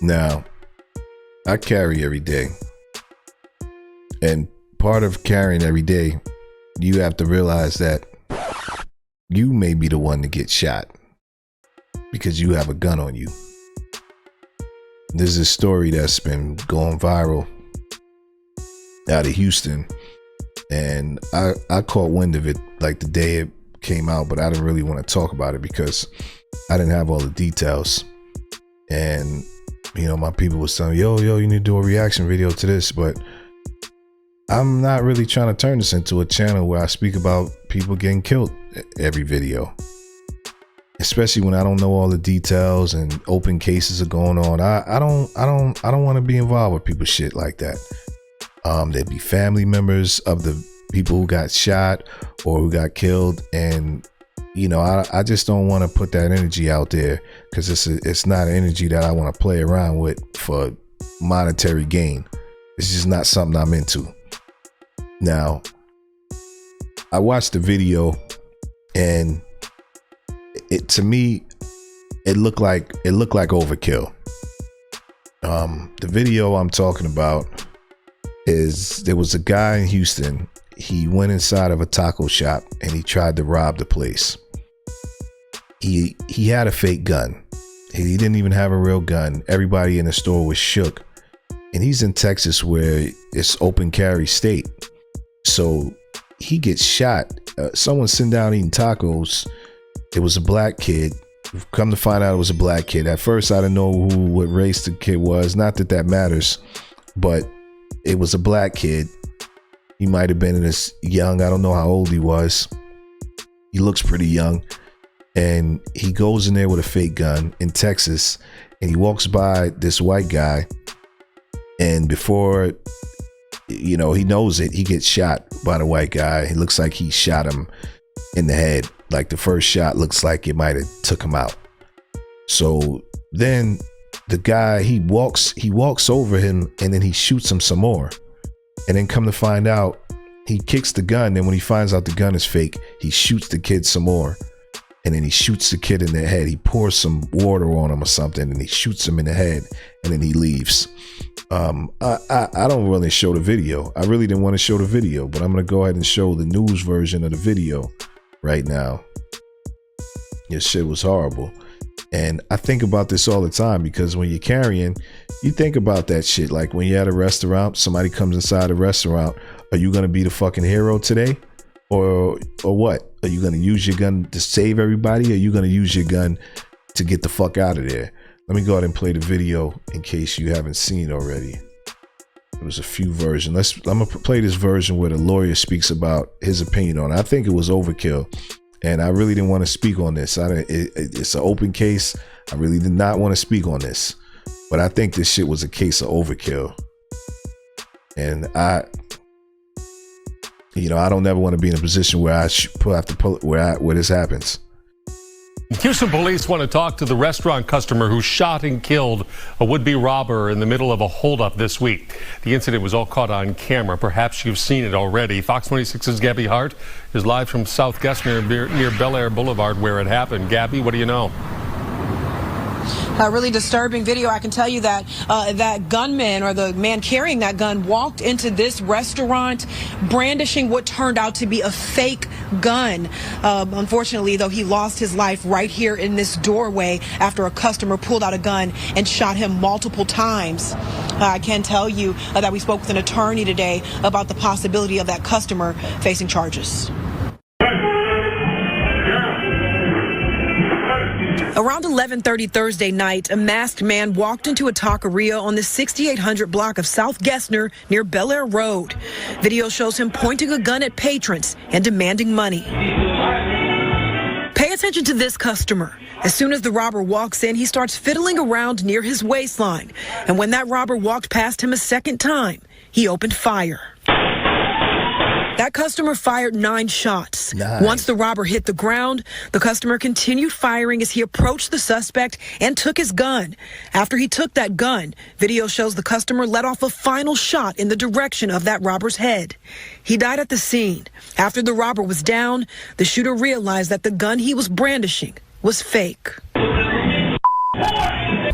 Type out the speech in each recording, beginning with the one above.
Now, I carry every day. And part of carrying every day, you have to realize that you may be the one to get shot because you have a gun on you. There's a story that's been going viral out of Houston, and I caught wind of it like the day it came out, but I didn't really want to talk about it because I didn't have all the details. And you know, my people was telling me, yo, you need to do a reaction video to this, but I'm not really trying to turn this into a channel where I speak about people getting killed every video, especially when I don't know all the details and open cases are going on. I don't want to be involved with people's shit like that. There'd be family members of the people who got shot or who got killed, and you know, I just don't want to put that energy out there because it's not an energy that I want to play around with for monetary gain. It's just not something I'm into. Now, I watched the video, and to me, it looked like overkill. The video I'm talking about is there was a guy in Houston. He went inside of a taco shop and he tried to rob the place. He had a fake gun. He didn't even have a real gun. Everybody in the store was shook. And he's in Texas where it's open carry state. So he gets shot. Someone's sitting down eating tacos. It was a black kid. Come to find out it was a black kid. At first I didn't know what race the kid was. Not that that matters, but it was a black kid. He might have been in his young. I don't know how old he was. He looks pretty young. And he goes in there with a fake gun in Texas, and he walks by this white guy. And before, you know, he knows it, he gets shot by the white guy. It looks like he shot him in the head. Like the first shot looks like it might have took him out. So then the guy, he walks over him, and then he shoots him some more. And then come to find out, he kicks the gun. And when he finds out the gun is fake, he shoots the kid some more. And then he shoots the kid in the head. He pours some water on him or something, and he shoots him in the head, and then he leaves. I don't really show the video. I really didn't want to show the video, but I'm going to go ahead and show the news version of the video right now. This shit was horrible. And I think about this all the time because when you're carrying, you think about that shit. Like when you're at a restaurant, somebody comes inside a restaurant. Are you going to be the fucking hero today? Or what? Are you going to use your gun to save everybody? Or are you going to use your gun to get the fuck out of there? Let me go ahead and play the video in case you haven't seen already. There was a few versions. I'm going to play this version where the lawyer speaks about his opinion on it. I think it was overkill. And I really didn't want to speak on this. It's an open case. I really did not want to speak on this. But I think this shit was a case of overkill. And I don't ever want to be in a position where I have to pull where this happens. Houston police want to talk to the restaurant customer who shot and killed a would-be robber in the middle of a holdup this week. The incident was all caught on camera. Perhaps you've seen it already. Fox 26's Gabby Hart is live from South Gessner near Bel Air Boulevard where it happened. Gabby, what do you know? A really disturbing video. I can tell you that that gunman, or the man carrying that gun, walked into this restaurant brandishing what turned out to be a fake gun. Unfortunately, though, he lost his life right here in this doorway after a customer pulled out a gun and shot him multiple times. I can tell you that we spoke with an attorney today about the possibility of that customer facing charges. Around 11:30 Thursday night, a masked man walked into a taqueria on the 6800 block of South Gessner near Bel Air Road. Video shows him pointing a gun at patrons and demanding money. Pay attention to this customer. As soon as the robber walks in, he starts fiddling around near his waistline. And when that robber walked past him a second time, he opened fire. That customer fired 9 shots. Nice. Once the robber hit the ground, the customer continued firing as he approached the suspect and took his gun. After he took that gun, video shows the customer let off a final shot in the direction of that robber's head. He died at the scene. After the robber was down, the shooter realized that the gun he was brandishing was fake.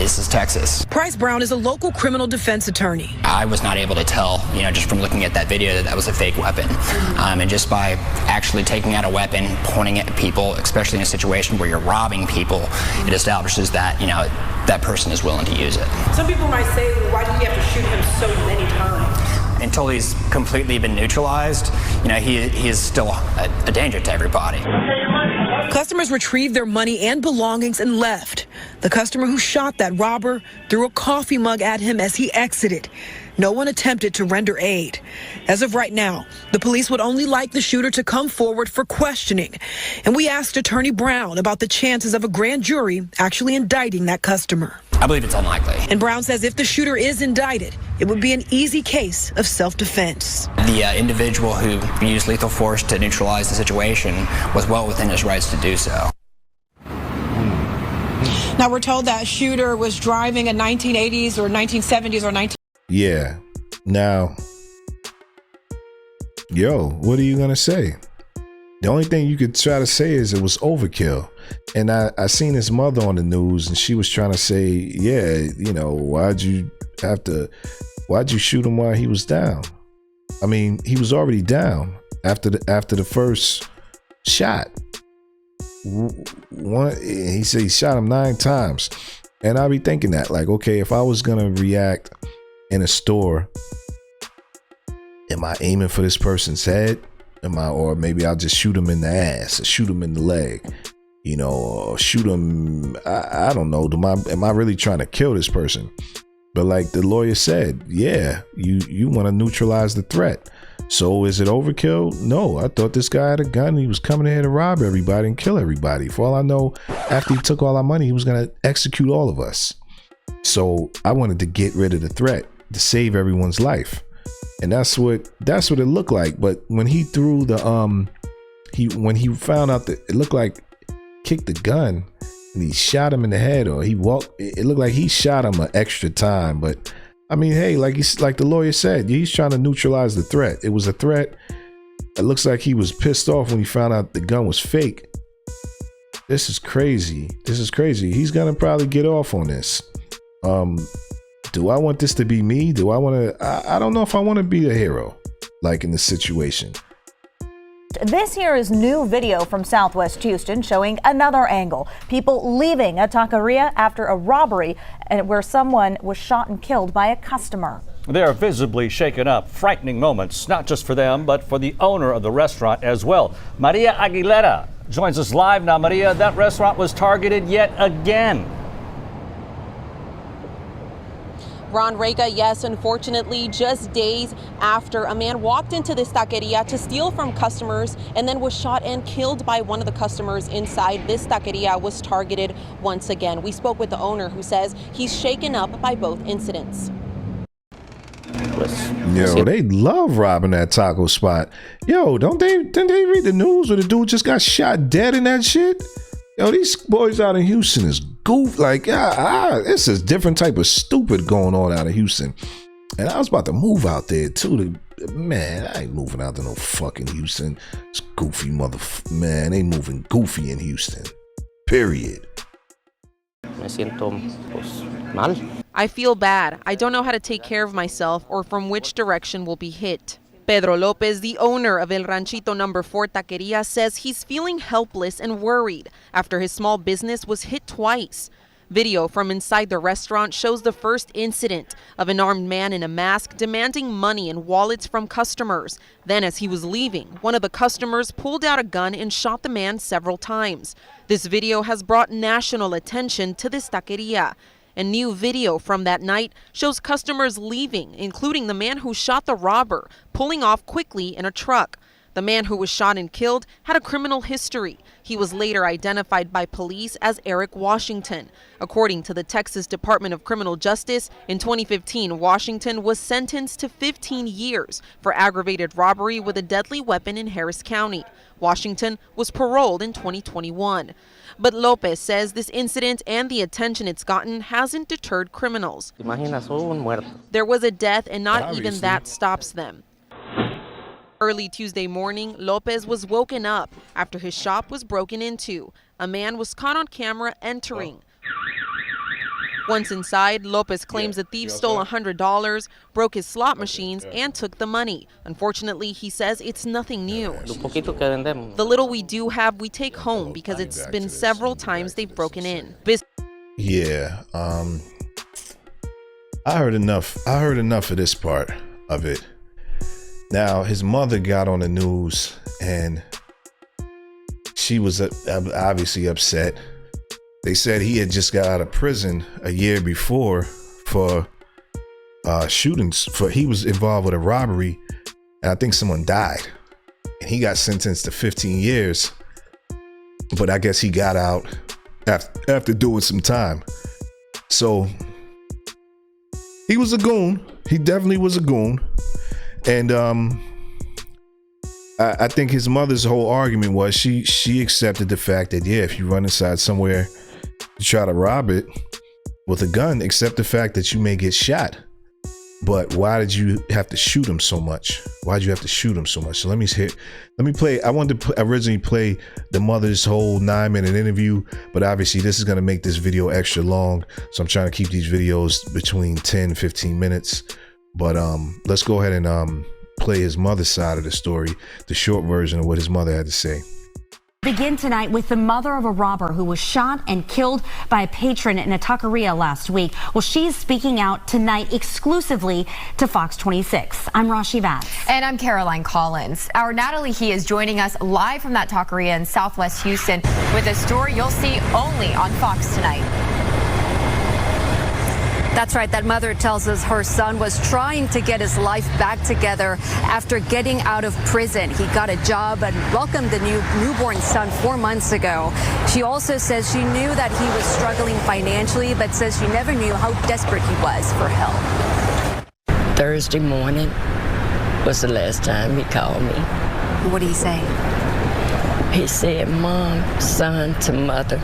This is Texas. Price Brown is a local criminal defense attorney. I was not able to tell, just from looking at that video that that was a fake weapon. And just by actually taking out a weapon, pointing it at people, especially in a situation where you're robbing people, it establishes that, that person is willing to use it. Some people might say, well, why did you have to shoot him so many times? Until he's completely been neutralized, he is still a danger to everybody. Customers retrieved their money and belongings and left. The customer who shot that robber threw a coffee mug at him as he exited. No one attempted to render aid. As of right now, the police would only like the shooter to come forward for questioning. And we asked Attorney Brown about the chances of a grand jury actually indicting that customer. I believe it's unlikely. And Brown says if the shooter is indicted, it would be an easy case of self-defense. The individual who used lethal force to neutralize the situation was well within his rights to do so. Now, we're told that shooter was driving a 1980s or 1970s or Yeah. Now, what are you going to say? The only thing you could try to say is it was overkill. And I seen his mother on the news and she was trying to say, yeah, why'd you shoot him while he was down? I mean, he was already down after the first shot. He said he shot him 9 times. And I'll be thinking that, like, okay, if I was going to react in a store, am I aiming for this person's head? Or maybe I'll just shoot him in the ass or shoot him in the leg, or shoot him. I don't know. Am I really trying to kill this person? But like the lawyer said, yeah, you want to neutralize the threat. So is it overkill? No, I thought this guy had a gun. He was coming here to rob everybody and kill everybody. For all I know, after he took all our money, he was going to execute all of us. So I wanted to get rid of the threat to save everyone's life. And that's what it looked like. But when he threw when he found out that it looked like kicked the gun and he shot him in the head, or he walked, it looked like he shot him an extra time. But I mean, hey, like the lawyer said, he's trying to neutralize the threat. It was a threat. It looks like he was pissed off when he found out the gun was fake. This is crazy. He's gonna probably get off on this. Do I want this to be me? I don't know if I want to be the hero, like in this situation. This here is new video from Southwest Houston showing another angle. People leaving a taqueria after a robbery where someone was shot and killed by a customer. They are visibly shaken up. Frightening moments, not just for them, but for the owner of the restaurant as well. Maria Aguilera joins us live now. Maria, that restaurant was targeted yet again. Ron Rega, yes, unfortunately, just days after a man walked into this taqueria to steal from customers and then was shot and killed by one of the customers inside. This taqueria was targeted once again. We spoke with the owner who says he's shaken up by both incidents. They love robbing that taco spot. Didn't they read the news where the dude just got shot dead in that shit? These boys out in Houston is goof. Like, it's a different type of stupid going on out of Houston. And I was about to move out there too. Man, I ain't moving out to no fucking Houston. It's goofy man, they moving goofy in Houston. Period. Me siento mal. I feel bad. I don't know how to take care of myself or from which direction will be hit. Pedro Lopez, the owner of El Ranchito No. 4 Taqueria, says he's feeling helpless and worried after his small business was hit twice. Video from inside the restaurant shows the first incident of an armed man in a mask demanding money and wallets from customers. Then as he was leaving, one of the customers pulled out a gun and shot the man several times. This video has brought national attention to this taqueria. A new video from that night shows customers leaving, including the man who shot the robber, pulling off quickly in a truck. The man who was shot and killed had a criminal history. He was later identified by police as Eric Washington. According to the Texas Department of Criminal Justice, in 2015, Washington was sentenced to 15 years for aggravated robbery with a deadly weapon in Harris County. Washington was paroled in 2021. But Lopez says this incident and the attention it's gotten hasn't deterred criminals. There was a death and not even that stops them. Early Tuesday morning, Lopez was woken up after his shop was broken into. A man was caught on camera entering. Once inside, Lopez claims the thief stole $100, broke his slot machines, and took the money. Unfortunately, he says it's nothing new. The little we do have, we take home because it's been several times they've broken in. Yeah, I heard enough of this part of it. Now, his mother got on the news and she was obviously upset. They said he had just got out of prison a year before for shootings. He was involved with a robbery, and I think someone died. And he got sentenced to 15 years. But I guess he got out after doing some time. So he was a goon. He definitely was a goon. And I think his mother's whole argument was she accepted the fact that, yeah, if you run inside somewhere to try to rob it with a gun, accept the fact that you may get shot. But why did you have to shoot him so much? Why did you have to shoot him so much? So let me play. I wanted to originally play the mother's whole 9-minute interview, but obviously this is going to make this video extra long. So I'm trying to keep these videos between 10 and 15 minutes. But let's go ahead and play his mother's side of the story, the short version of what his mother had to say. Begin tonight with the mother of a robber who was shot and killed by a patron in a taqueria last week. Well, she's speaking out tonight exclusively to Fox 26. I'm Rashi Vance. And I'm Caroline Collins. Our Natalie He is joining us live from that taqueria in Southwest Houston with a story you'll see only on Fox tonight. That's right. That mother tells us her son was trying to get his life back together after getting out of prison. He got a job and welcomed the newborn son 4 months ago. She also says she knew that he was struggling financially, but says she never knew how desperate he was for help. Thursday morning was the last time he called me. What did he say? He said, "Mom, son to mother,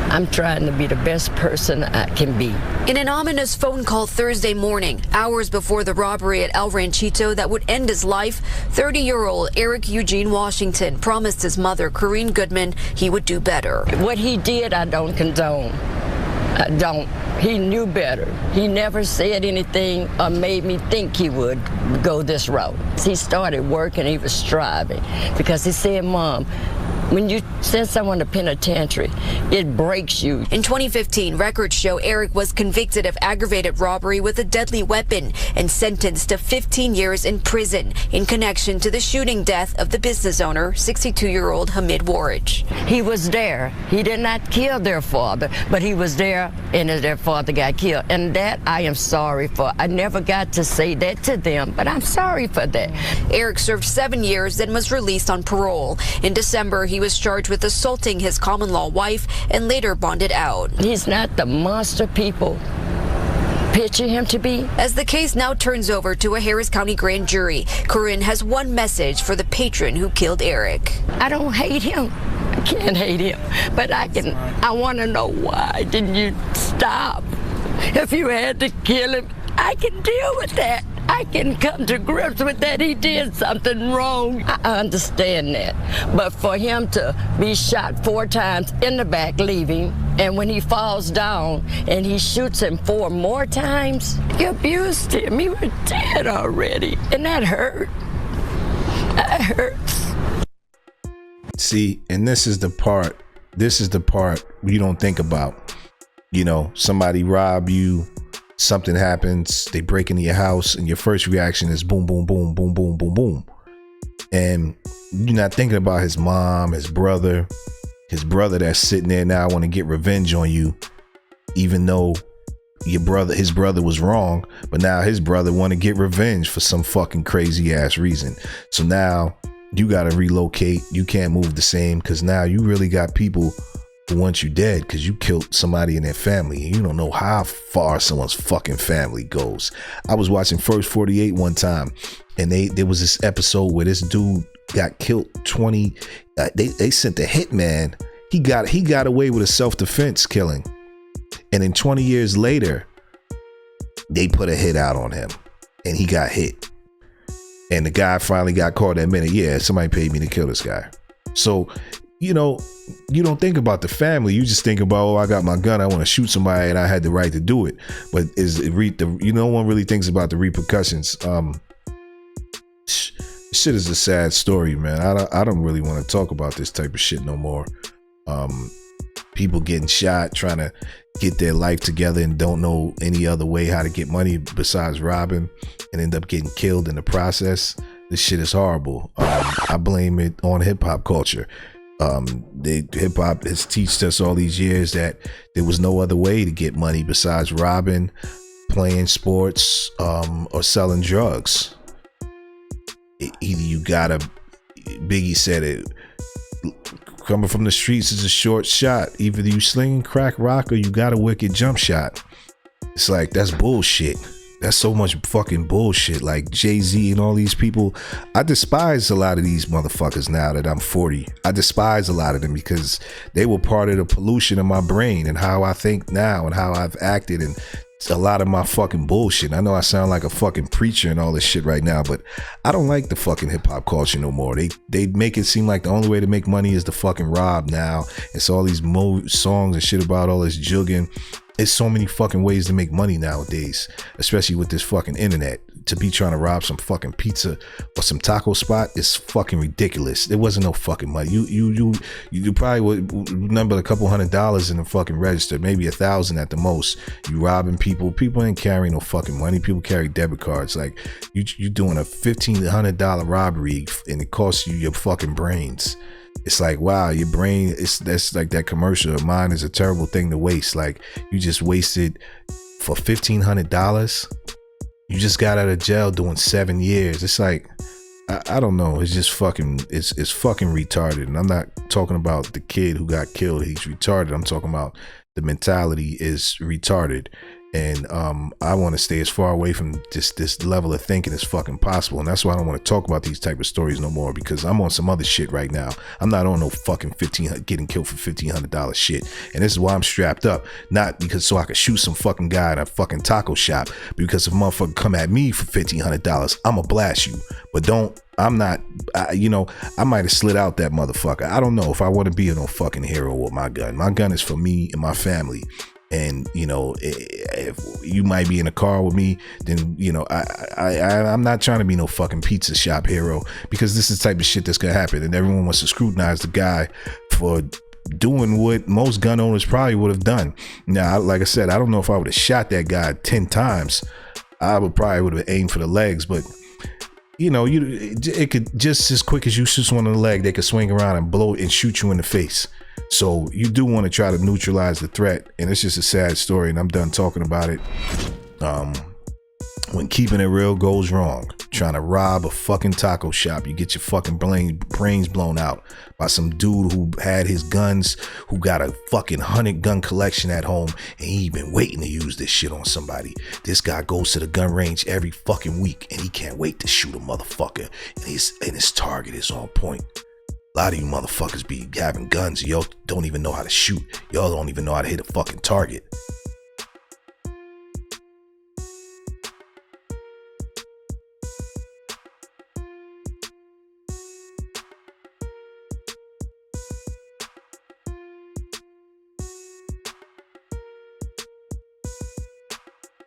I'm trying to be the best person I can be." In an ominous phone call Thursday morning, hours before the robbery at El Ranchito that would end his life, 30-year-old Eric Eugene Washington promised his mother, Corine Goodman, he would do better. What he did, I don't condone. I don't. He knew better. He never said anything or made me think he would go this route. He started working, he was striving, because he said, "Mom, when you send someone to penitentiary, it breaks you." In 2015, records show Eric was convicted of aggravated robbery with a deadly weapon and sentenced to 15 years in prison in connection to the shooting death of the business owner, 62-year-old Hamid Warich. He was there. He did not kill their father, but he was there and their father got killed. And that I am sorry for. I never got to say that to them, but I'm sorry for that. Eric served 7 years and was released on parole. In December, he was charged with assaulting his common-law wife and later bonded out. He's not the monster people picture him to be. As the case now turns over to a Harris County grand jury, Corine has one message for the patron who killed Eric. I don't hate him. I can't hate him, but I want to know, why didn't you stop? If you had to kill him, I can deal with that. I can come to grips with that. He did something wrong. I understand that. But for him to be shot 4 times in the back leaving, and when he falls down and he shoots him 4 more times, he abused him. He was dead already. And that hurt. That hurts. See, and this is the part you don't think about. You know, somebody rob you, something happens, they break into your house, and your first reaction is boom, boom, boom, boom, boom, boom, boom. And you're not thinking about his mom, his brother that's sitting there now want to get revenge on you, even though his brother was wrong, but now his brother want to get revenge for some fucking crazy ass reason. So now you got to relocate. You can't move the same, because now you really got people who want you dead because you killed somebody in their family, and you don't know how far someone's fucking family goes. I was watching First 48 one time, and there was this episode where this dude got killed. They sent a hitman. He got away with a self-defense killing, and then 20 years later, they put a hit out on him, and he got hit. And the guy finally got caught that minute. Yeah, somebody paid me to kill this guy. So you know, you don't think about the family. You just think about, oh, I got my gun, I want to shoot somebody, and I had the right to do it. But no one really thinks about the repercussions. Shit is a sad story, man. I don't really want to talk about this type of shit no more. People getting shot, trying to get their life together and don't know any other way how to get money besides robbing, and end up getting killed in the process. This shit is horrible. I blame it on hip hop culture. Hip hop has taught us all these years that there was no other way to get money besides robbing, playing sports, or selling drugs. Either you gotta, Biggie said it, coming from the streets is a short shot. Either you sling crack rock or you got a wicked jump shot. It's like, that's bullshit. That's so much fucking bullshit. Like Jay-Z and all these people, I despise a lot of these motherfuckers now that I'm 40. I despise a lot of them because they were part of the pollution of my brain and how I think now and how I've acted, and a lot of my fucking bullshit. I know I sound like a fucking preacher and all this shit right now, but I don't like the fucking hip hop culture no more. They make it seem like the only way to make money is to fucking rob now. It's all these songs and shit about all this jugging. It's so many fucking ways to make money nowadays, especially with this fucking internet. To be trying to rob some fucking pizza or some taco spot is fucking ridiculous. There wasn't no fucking money. You probably would remember a couple $100 in the fucking register, maybe 1,000 at the most. You robbing people. People ain't carrying no fucking money. People carry debit cards. Like you doing a $1,500 robbery and it costs you your fucking brains. It's like, wow, your brain, that's like that commercial. Mine is a terrible thing to waste. Like, you just wasted for $1,500. You just got out of jail doing 7 years. It's like, I don't know. It's just fucking, it's fucking retarded. And I'm not talking about the kid who got killed. He's retarded. I'm talking about the mentality is retarded. And I want to stay as far away from this level of thinking as fucking possible. And that's why I don't want to talk about these type of stories no more, because I'm on some other shit right now. I'm not on no fucking getting killed for $1,500 shit. And this is why I'm strapped up. Not because so I could shoot some fucking guy in a fucking taco shop. Because if a motherfucker come at me for $1,500, I'ma blast you. But don't, I'm not, I might have slid out that motherfucker. I don't know if I want to be no fucking hero with my gun. My gun is for me and my family. And if you might be in a car with me, then I'm not trying to be no fucking pizza shop hero, because this is the type of shit that's gonna happen, and everyone wants to scrutinize the guy for doing what most gun owners probably would have done. Now, like I said, I don't know if I would have shot that guy 10 times. I would have aimed for the legs, but it could, just as quick as you shoot someone in the leg, they could swing around and blow and shoot you in the face. So you do want to try to neutralize the threat, and it's just a sad story, and I'm done talking about it. When keeping it real goes wrong, trying to rob a fucking taco shop, you get your fucking brains blown out by some dude who had his guns, who got a fucking 100 gun collection at home, and he been waiting to use this shit on somebody. This guy goes to the gun range every fucking week, and he can't wait to shoot a motherfucker, and his target is on point. A lot of you motherfuckers be having guns. Y'all don't even know how to shoot. Y'all don't even know how to hit a fucking target.